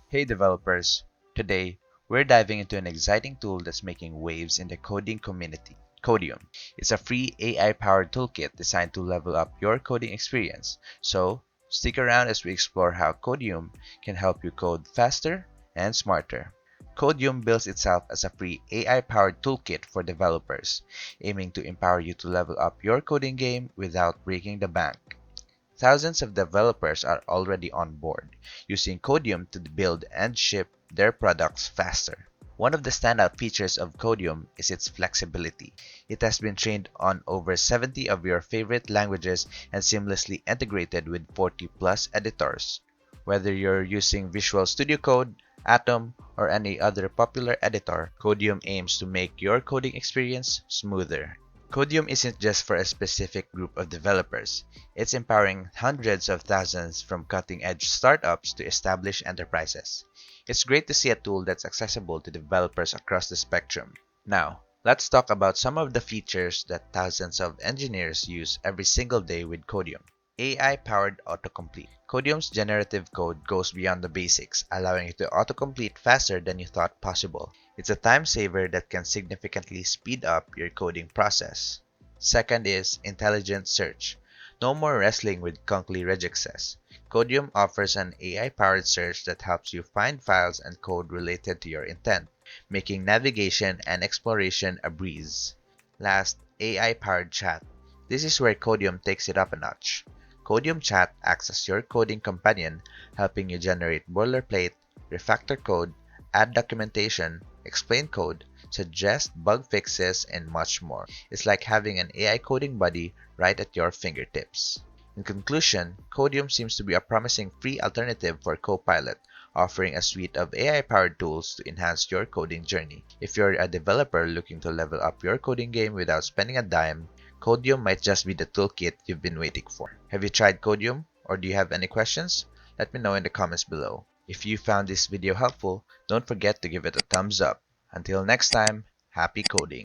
Hey developers! Today, we're diving into an exciting tool that's making waves in the coding community, Codeium. It's a free AI-powered toolkit designed to level up your coding experience. So, stick around as we explore how Codeium can help you code faster and smarter. Codeium builds itself as a free AI-powered toolkit for developers, aiming to empower you to level up your coding game without breaking the bank. Thousands of developers are already on board, using Codium to build and ship their products faster. One of the standout features of Codium is its flexibility. It has been trained on over 70 of your favorite languages and seamlessly integrated with 40 plus editors. Whether you're using Visual Studio Code, Atom, or any other popular editor, Codium aims to make your coding experience smoother. Codium isn't just for a specific group of developers. It's empowering hundreds of thousands from cutting-edge startups to established enterprises. It's great to see a tool that's accessible to developers across the spectrum. Now, let's talk about some of the features that thousands of engineers use every single day with Codium. AI-powered autocomplete. Codium's generative code goes beyond the basics, allowing you to autocomplete faster than you thought possible. It's a time saver that can significantly speed up your coding process. Second is intelligent search. No more wrestling with clunky regexes. Codium offers an AI-powered search that helps you find files and code related to your intent, making navigation and exploration a breeze. Last, AI-powered chat. This is where Codium takes it up a notch. Codium Chat acts as your coding companion, helping you generate boilerplate, refactor code, add documentation, explain code, suggest bug fixes, and much more. It's like having an AI coding buddy right at your fingertips. In conclusion, Codium seems to be a promising free alternative for Copilot, offering a suite of AI-powered tools to enhance your coding journey. If you're a developer looking to level up your coding game without spending a dime, Codium might just be the toolkit you've been waiting for. Have you tried Codium, or do you have any questions? Let me know in the comments below. If you found this video helpful, don't forget to give it a thumbs up. Until next time, happy coding!